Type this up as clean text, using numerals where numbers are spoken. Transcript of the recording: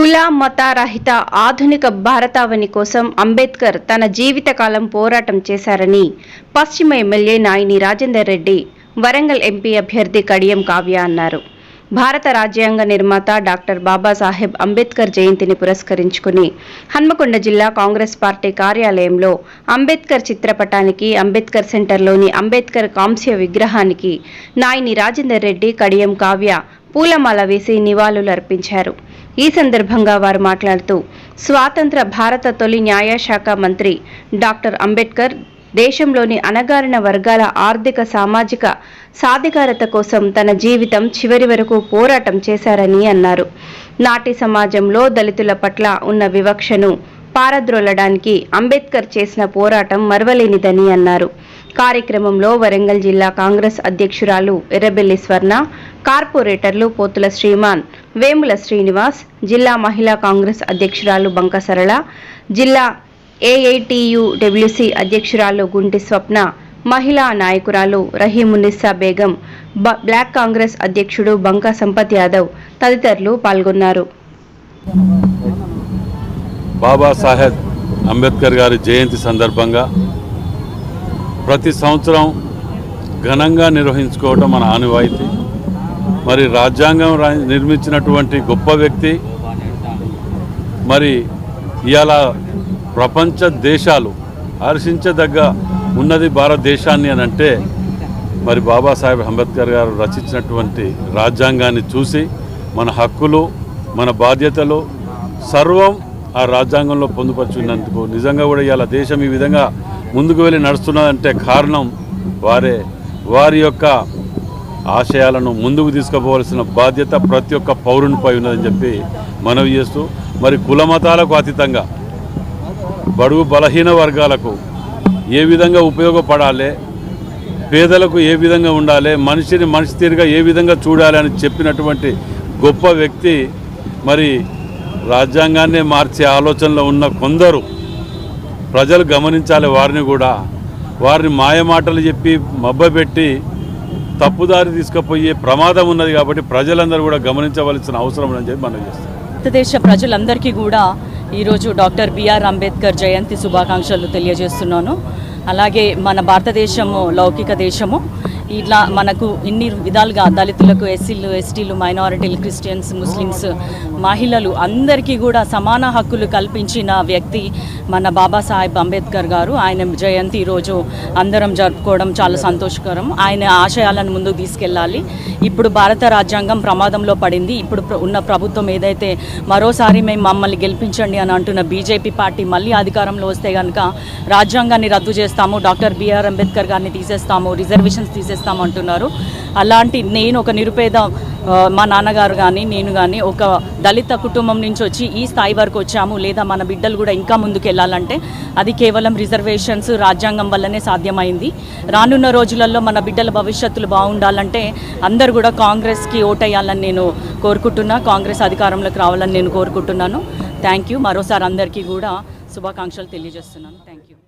కుల మత రహిత ఆధునిక భారతావని కోసం అంబేద్కర్ తన జీవితకాలం పోరాటం చేశారని పశ్చిమ ఎమ్మెల్యే నాయిని రాజేందర్ రెడ్డి, వరంగల్ ఎంపీ అభ్యర్థి కడియం కావ్య అన్నారు. భారత రాజ్యాంగ నిర్మాత డాక్టర్ బాబాసాహెబ్ అంబేద్కర్ జయంతిని పురస్కరించుకుని హన్మకొండ జిల్లా కాంగ్రెస్ పార్టీ కార్యాలయంలో అంబేద్కర్ చిత్రపటానికి, అంబేద్కర్ సెంటర్లోని అంబేద్కర్ కాంస్య విగ్రహానికి నాయిని రాజేందర్ రెడ్డి, కడియం కావ్య పూలమాల వేసి నివాళులర్పించారు. ఈ సందర్భంగా వారు మాట్లాడుతూ, స్వాతంత్ర భారత తొలి న్యాయశాఖ మంత్రి డాక్టర్ అంబేద్కర్ దేశంలోని అణగారిన వర్గాల ఆర్థిక, సామాజిక సాధికారత కోసం తన జీవితం చివరి వరకు పోరాటం చేశారని అన్నారు. నాటి సమాజంలో దళితుల పట్ల ఉన్న వివక్షను పారద్రోలడానికి అంబేద్కర్ చేసిన పోరాటం మరువలేనిదని అన్నారు. కార్యక్రమంలో వరంగల్ జిల్లా కాంగ్రెస్ అధ్యక్షురాలు ఎర్రబెల్లి స్వర్ణ, కార్పొరేటర్లు పోతుల శ్రీమాన్, వేముల శ్రీనివాస్, జిల్లా మహిళా కాంగ్రెస్ అధ్యక్షురాలు బంక సరళ, జిల్లా ఏఐటియుడబ్ల్యూసి అధ్యక్షురాలు గుంటి స్వప్న, మహిళా నాయకురాలు రహీమునిస్సా బేగం, బ్లాక్ కాంగ్రెస్ అధ్యక్షుడు బంక సంపత్ యాదవ్ తదితరులు పాల్గొన్నారు. బాబాసాహెబ్ అంబేద్కర్ గారి జయంతి సందర్భంగా ప్రతి సంవత్సరం ఘనంగా నిర్వహించుకోవటం మన ఆనవాయితీ. మరి రాజ్యాంగం నిర్మించినటువంటి గొప్ప వ్యక్తి, మరి ఇవాళ ప్రపంచ దేశాలు హర్షించదగ్గ ఉన్నది భారతదేశాన్ని అని అంటే మరి బాబాసాహెబ్ అంబేద్కర్ గారు రచించినటువంటి రాజ్యాంగాన్ని చూసి మన హక్కులు, మన బాధ్యతలు సర్వం ఆ రాజ్యాంగంలో పొందుపరుచున్నందుకు నిజంగా కూడా ఇవాళ దేశం ఈ విధంగా ముందుకు వెళ్ళి నడుస్తున్నదంటే కారణం వారే. వారి యొక్క ఆశయాలను ముందుకు తీసుకుపోవాల్సిన బాధ్యత ప్రతి ఒక్క పౌరునిపై ఉన్నదని చెప్పి మనవి చేస్తూ, మరి కులమతాలకు అతీతంగా బడుగు బలహీన వర్గాలకు ఏ విధంగా ఉపయోగపడాలి, పేదలకు ఏ విధంగా ఉండాలి, మనిషిని మనిషి తీరుగా ఏ విధంగా చూడాలి అని చెప్పినటువంటి గొప్ప వ్యక్తి. మరి రాజ్యాంగాన్నే మార్చే ఆలోచనలో ఉన్న కొందరు ప్రజలు గమనించాలి. వారిని కూడా వారిని మాయమాటలు చెప్పి మబ్బపెట్టి తప్పుదారి తీసుకుపోయే ప్రమాదం ఉన్నది. కాబట్టి ప్రజలందరూ కూడా గమనించవలసిన అవసరం ఉందని చెప్పి మనం చేస్తాం. భారతదేశ ప్రజలందరికీ కూడా ఈరోజు డాక్టర్ బిఆర్ అంబేద్కర్ జయంతి శుభాకాంక్షలు తెలియజేస్తున్నాను. అలాగే మన భారతదేశము లౌకిక దేశము. ఇట్లా మనకు ఇన్ని విధాలుగా దళితులకు, ఎస్సీలు, ఎస్టీలు, మైనారిటీలు, క్రిస్టియన్స్, ముస్లిమ్స్, మహిళలు అందరికీ కూడా సమాన హక్కులు కల్పించిన వ్యక్తి మన బాబాసాహెబ్ అంబేద్కర్ గారు. ఆయన జయంతి ఈరోజు అందరం జరుపుకోవడం చాలా సంతోషకరం. ఆయన ఆశయాలను ముందుకు తీసుకెళ్ళాలి. ఇప్పుడు భారత రాజ్యాంగం ప్రమాదంలో పడింది. ఇప్పుడు ఉన్న ప్రభుత్వం ఏదైతే మరోసారి మేము మమ్మల్ని గెలిపించండి అని అంటున్న బీజేపీ పార్టీ మళ్ళీ అధికారంలో వస్తే కనుక రాజ్యాంగాన్ని రద్దు చేస్తాము, డాక్టర్ బిఆర్ అంబేద్కర్ గారిని తీసేస్తాము, రిజర్వేషన్స్ తీసేస్తామంటున్నారు. అలాంటి నేను ఒక నిరుపేద, మా నాన్నగారు కానీ నేను కానీ ఒక దళిత కుటుంబం నుంచి వచ్చి ఈ స్థాయి వరకు వచ్చాము. లేదా మన బిడ్డలు కూడా ఇంకా ముందుకు వెళ్ళాలంటే అది కేవలం రిజర్వేషన్స్, రాజ్యాంగం వల్లనే సాధ్యమైంది. రానున్న రోజులలో మన బిడ్డల భవిష్యత్తులు బాగుండాలంటే అందరూ కూడా కాంగ్రెస్కి ఓటేయాలని నేను కోరుకుంటున్నా. కాంగ్రెస్ అధికారంలోకి రావాలని నేను కోరుకుంటున్నాను. Thank you. మరోసారి అందరికీ కూడా శుభాకాంక్షలు తెలియజేస్తున్నాను. Thank you.